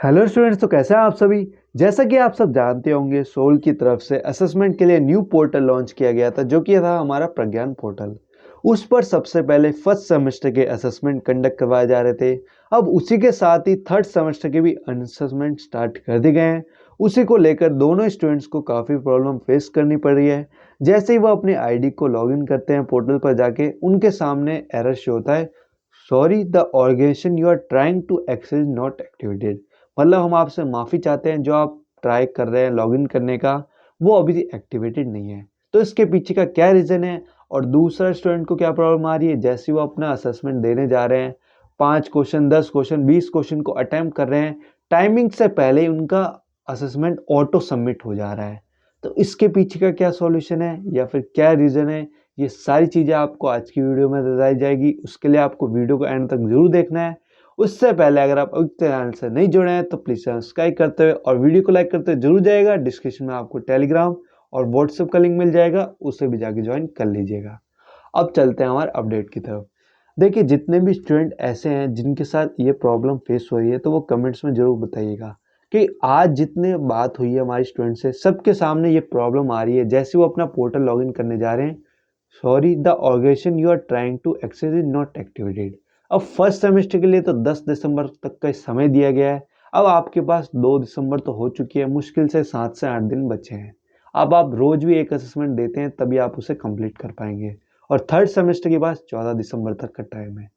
Hello students, तो कैसे हैं आप सभी। जैसा कि आप सब जानते होंगे, सोल की तरफ से असेसमेंट के लिए न्यू पोर्टल लॉन्च किया गया था, जो कि था हमारा प्रज्ञान पोर्टल। उस पर सबसे पहले फर्स्ट सेमेस्टर के असेसमेंट कंडक्ट करवाए जा रहे थे। अब उसी के साथ ही थर्ड सेमेस्टर के भी असेसमेंट स्टार्ट कर दिए गए हैं। उसी को लेकर दोनों स्टूडेंट्स को काफ़ी प्रॉब्लम फेस करनी पड़ रही है। जैसे ही वो अपने आईडी को लॉगिन करते हैं पोर्टल पर जाके, उनके सामने एरर शो होता है, sorry the organisation you are trying to access not activated. मतलब हम आपसे माफ़ी चाहते हैं, जो आप ट्राई कर रहे हैं लॉगिन करने का, वो अभी एक्टिवेटेड नहीं है। तो इसके पीछे का क्या रीज़न है और दूसरा स्टूडेंट को क्या प्रॉब्लम आ रही है। जैसे वो अपना असेसमेंट देने जा रहे हैं, 5 क्वेश्चन 10 क्वेश्चन 20 क्वेश्चन को अटैम्प्ट कर रहे हैं, टाइमिंग से पहले ही उनका असेसमेंट ऑटो सबमिट हो जा रहा है। तो इसके पीछे का क्या सॉल्यूशन है या फिर क्या रीज़न है, ये सारी चीज़ें आपको आज की वीडियो में बताई जाएगी। उसके लिए आपको वीडियो को एंड तक जरूर देखना है। उससे पहले अगर आप अभी चैनल से नहीं जुड़े हैं तो प्लीज़ सब्सक्राइब करते हुए और वीडियो को लाइक करते हुए जरूर जाएगा। डिस्क्रिप्शन में आपको टेलीग्राम और व्हाट्सएप का लिंक मिल जाएगा, उसे भी जाके ज्वाइन कर लीजिएगा। अब चलते हैं हमारे अपडेट की तरफ। देखिए, जितने भी स्टूडेंट ऐसे हैं जिनके साथ ये प्रॉब्लम फेस हो रही है, तो वो कमेंट्स में ज़रूर बताइएगा कि आज जितने बात हुई है हमारे स्टूडेंट से, सबके सामने ये प्रॉब्लम आ रही है। जैसे वो अपना पोर्टल लॉगिन करने जा रहे हैं, sorry the organisation you are trying to access is not activated. अब फर्स्ट सेमेस्टर के लिए तो 10 दिसंबर तक का समय दिया गया है। अब आपके पास 2 दिसंबर तो हो चुकी है, मुश्किल से 7 से 8 दिन बचे हैं। अब आप रोज भी एक असेसमेंट देते हैं तभी आप उसे कंप्लीट कर पाएंगे, और थर्ड सेमेस्टर के पास 14 दिसंबर तक का टाइम है।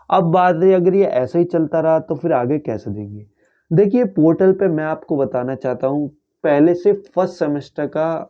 अब बात है, अगर ये ऐसा ही चलता रहा तो फिर आगे कैसे देंगे। देखिए, पोर्टल पे मैं आपको बताना चाहता हूँ, पहले से फर्स्ट सेमेस्टर का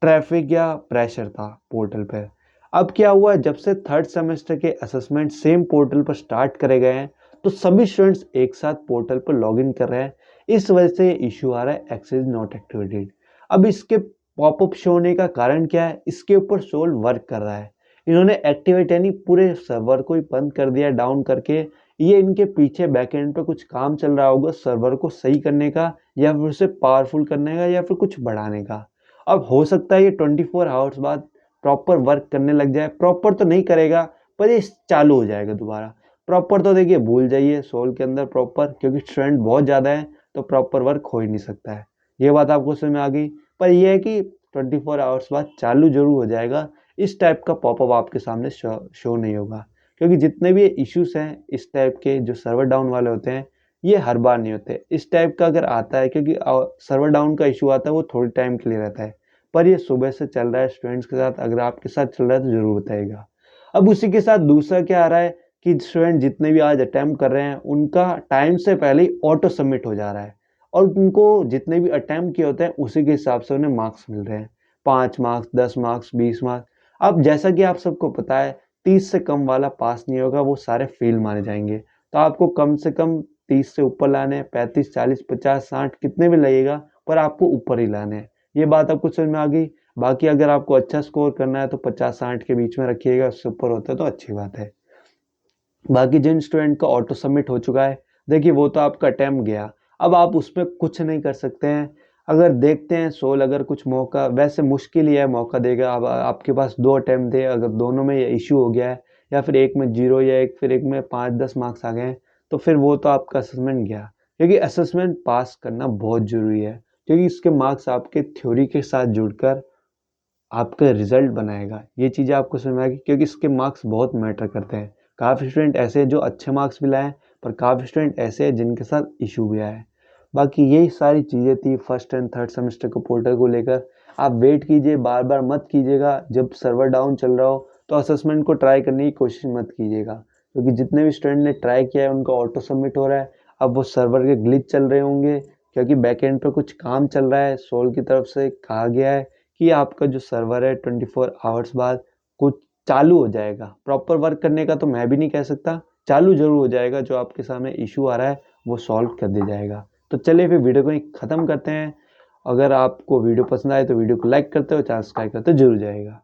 ट्रैफिक या प्रेशर था पोर्टल पे। अब क्या हुआ, जब से थर्ड सेमेस्टर के असेसमेंट सेम पोर्टल पर स्टार्ट करे गए हैं, तो सभी स्टूडेंट्स एक साथ पोर्टल पर लॉगिन कर रहे हैं। इस वजह से ये इशू आ रहा है, एक्सेस नॉट एक्टिवेटेड। अब इसके पॉपअप शो होने का कारण क्या है, इसके ऊपर सोल वर्क कर रहा है। इन्होंने एक्टिवेट यानी पूरे सर्वर को ही बंद कर दिया डाउन करके। ये इनके पीछे बैकएंड पे कुछ काम चल रहा होगा सर्वर को सही करने का, या फिर उसे पावरफुल करने का, या फिर कुछ बढ़ाने का। अब हो सकता है ये 24 आवर्स बाद प्रॉपर वर्क करने लग जाए। प्रॉपर तो नहीं करेगा, पर ये चालू हो जाएगा दोबारा। प्रॉपर तो देखिए भूल जाइए सोल के अंदर प्रॉपर, क्योंकि स्टूडेंट बहुत ज़्यादा है तो प्रॉपर वर्क हो ही नहीं सकता है। ये बात आपको समझ में आ गई। पर यह है कि 24 आवर्स बाद चालू जरूर हो जाएगा। इस टाइप का पॉपअप आपके सामने शो नहीं होगा, क्योंकि जितने भी इश्यूज हैं इस टाइप के जो सर्वर डाउन वाले होते हैं, ये हर बार नहीं होते। इस टाइप का अगर आता है, क्योंकि सर्वर डाउन का इशू आता है वो थोड़ी टाइम के लिए रहता है, पर ये सुबह से चल रहा है स्टूडेंट्स के साथ। अगर आपके साथ चल रहा है तो ज़रूर बताइएगा। अब उसी के साथ दूसरा क्या आ रहा है कि स्टूडेंट जितने भी आज अटैम्प्ट कर रहे हैं, उनका टाइम से पहले ही ऑटो सबमिट हो जा रहा है, और उनको जितने भी अटैम्प्ट किए होते हैं उसी के हिसाब से उन्हें मार्क्स मिल रहे हैं। 5 मार्क्स 10 मार्क्स 20 मार्क्स। अब जैसा कि आप सबको पता है, 30 से कम वाला पास नहीं होगा, वो सारे फेल माने जाएंगे। तो आपको कम से कम 30 से ऊपर लाने हैं, 35 40 50 60 कितने भी लगेगा, पर आपको ऊपर ही लाने हैं। ये बात आपको समझ में आ गई। बाकी अगर आपको अच्छा स्कोर करना है तो 50 60 के बीच में रखिएगा, उससे ऊपर होता है तो अच्छी बात है। बाकी जिन स्टूडेंट का ऑटो सबमिट हो चुका है, देखिए वो तो आपका अटैम्प्ट गया। अब आप उसमें कुछ नहीं कर सकते हैं। अगर देखते हैं सोल अगर कुछ मौका, वैसे मुश्किल ही है मौका देगा। अब आपके पास 2 अटैम्प्ट थे, अगर दोनों में ये इशू हो गया है, या फिर एक में 0 या फिर एक में 5 10 मार्क्स आ गए हैं, तो फिर वो तो आपका असेसमेंट गया। क्योंकि असेसमेंट पास करना बहुत ज़रूरी है, क्योंकि इसके मार्क्स आपके थ्योरी के साथ जुड़कर आपका रिजल्ट बनाएगा। ये चीज़ें आपको समझ में आएगी, क्योंकि इसके मार्क्स बहुत मैटर करते हैं। काफ़ी स्टूडेंट ऐसे हैं जो अच्छे मार्क्स भी लाए हैं, पर काफ़ी स्टूडेंट ऐसे हैं जिनके साथ इशू भी आया है। बाकी यही सारी चीज़ें थी फर्स्ट एंड थर्ड सेमेस्टर के पोर्टल को लेकर। आप वेट कीजिए, बार बार मत कीजिएगा। जब सर्वर डाउन चल रहा हो तो असेसमेंट को ट्राई करने की कोशिश मत कीजिएगा, क्योंकि जितने भी स्टूडेंट ने ट्राई किया है उनका ऑटो सबमिट हो रहा है। अब वो सर्वर के ग्लिच चल रहे होंगे, क्योंकि बैकएंड पे कुछ काम चल रहा है। सोल की तरफ से कहा गया है कि आपका जो सर्वर है 24 आवर्स बाद कुछ चालू हो जाएगा। प्रॉपर वर्क करने का तो मैं भी नहीं कह सकता, चालू जरूर हो जाएगा। जो आपके सामने इशू आ रहा है वो सॉल्व कर दिया जाएगा। तो चलिए फिर वीडियो को ख़त्म करते हैं। अगर आपको वीडियो पसंद आए तो वीडियो को लाइक करते हो, चैनल सब्सक्राइब करते जरूर जाएगा।